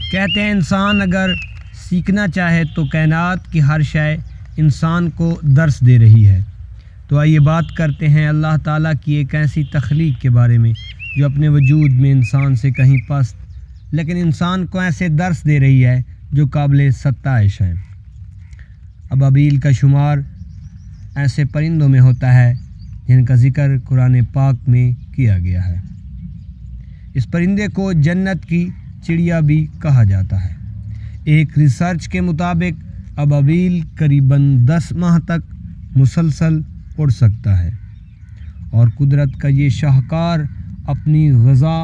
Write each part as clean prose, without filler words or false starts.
کہتے ہیں انسان اگر سیکھنا چاہے تو کائنات کی ہر شے انسان کو درس دے رہی ہے۔ تو آئیے بات کرتے ہیں اللہ تعالیٰ کی ایک ایسی تخلیق کے بارے میں جو اپنے وجود میں انسان سے کہیں پست لیکن انسان کو ایسے درس دے رہی ہے جو قابل ستائش ہیں۔ ابابیل کا شمار ایسے پرندوں میں ہوتا ہے جن کا ذکر قرآن پاک میں کیا گیا ہے۔ اس پرندے کو جنت کی چڑیا بھی کہا جاتا ہے۔ ایک ریسرچ کے مطابق ابابیل قریباً 10 ماہ تک مسلسل اڑ سکتا ہے اور قدرت کا یہ شاہکار اپنی غذا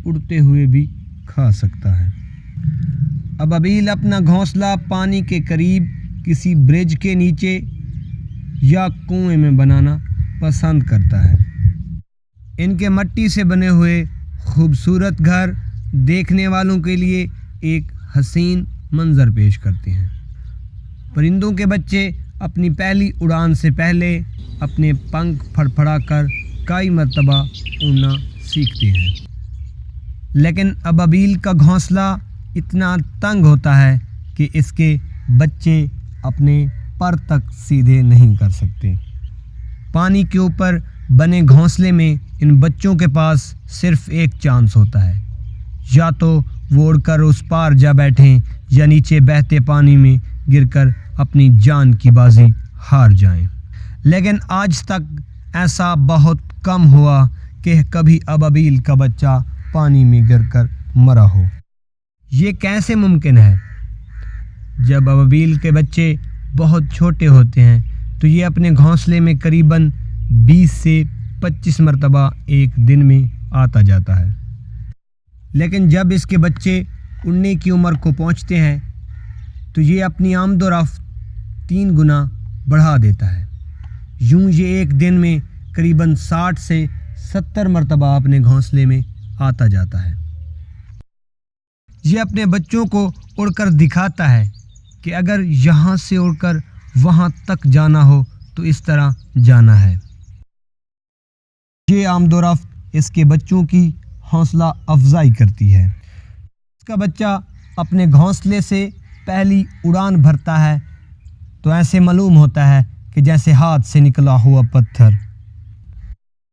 اڑتے ہوئے بھی کھا سکتا ہے۔ ابابیل اپنا گھونسلہ پانی کے قریب کسی برج کے نیچے یا کنویں میں بنانا پسند کرتا ہے۔ ان کے مٹی سے بنے ہوئے خوبصورت گھر دیکھنے والوں کے لیے ایک حسین منظر پیش کرتے ہیں۔ پرندوں کے بچے اپنی پہلی اڑان سے پہلے اپنے پنکھ پھڑپھڑا کر کئی مرتبہ اڑنا سیکھتے ہیں، لیکن ابابیل کا گھونسلہ اتنا تنگ ہوتا ہے کہ اس کے بچے اپنے پر تک سیدھے نہیں کر سکتے۔ پانی کے اوپر بنے گھونسلے میں ان بچوں کے پاس صرف ایک چانس ہوتا ہے، یا تو وہ اڑ کر اس پار جا بیٹھیں یا نیچے بہتے پانی میں گر کر اپنی جان کی بازی ہار جائیں۔ لیکن آج تک ایسا بہت کم ہوا کہ کبھی ابابیل کا بچہ پانی میں گر کر مرا ہو۔ یہ کیسے ممکن ہے؟ جب ابابیل کے بچے بہت چھوٹے ہوتے ہیں تو یہ اپنے گھونسلے میں قریباً 20 سے 25 مرتبہ ایک دن میں آتا جاتا ہے، لیکن جب اس کے بچے اڑنے کی عمر کو پہنچتے ہیں تو یہ اپنی آمد و رفت 3 گنا بڑھا دیتا ہے۔ یوں یہ ایک دن میں قریباً 60 سے 70 مرتبہ اپنے گھونسلے میں آتا جاتا ہے۔ یہ اپنے بچوں کو اڑ کر دکھاتا ہے کہ اگر یہاں سے اڑ کر وہاں تک جانا ہو تو اس طرح جانا ہے۔ یہ آمد و رفت اس کے بچوں کی حوصلہ افزائی کرتی ہے۔ اس کا بچہ اپنے گھونسلے سے پہلی اڑان بھرتا ہے تو ایسے معلوم ہوتا ہے کہ جیسے ہاتھ سے نکلا ہوا پتھر۔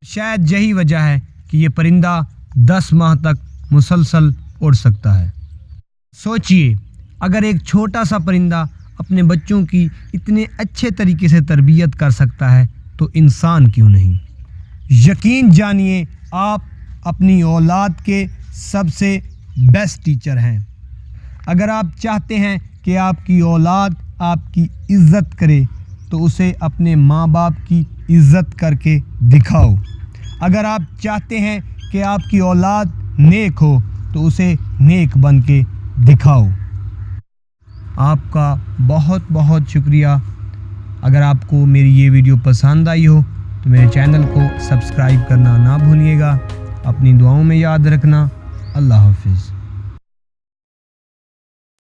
شاید یہی وجہ ہے کہ یہ پرندہ 10 ماہ تک مسلسل اڑ سکتا ہے۔ سوچئے، اگر ایک چھوٹا سا پرندہ اپنے بچوں کی اتنے اچھے طریقے سے تربیت کر سکتا ہے تو انسان کیوں نہیں؟ یقین جانیے آپ اپنی اولاد کے سب سے بیسٹ ٹیچر ہیں۔ اگر آپ چاہتے ہیں کہ آپ کی اولاد آپ کی عزت کرے تو اسے اپنے ماں باپ کی عزت کر کے دکھاؤ۔ اگر آپ چاہتے ہیں کہ آپ کی اولاد نیک ہو تو اسے نیک بن کے دکھاؤ۔ آپ کا بہت بہت شکریہ۔ اگر آپ کو میری یہ ویڈیو پسند آئی ہو تو میرے چینل کو سبسکرائب کرنا نہ بھولیے گا۔ اپنی دعاؤں میں یاد رکھنا۔ اللہ حافظ۔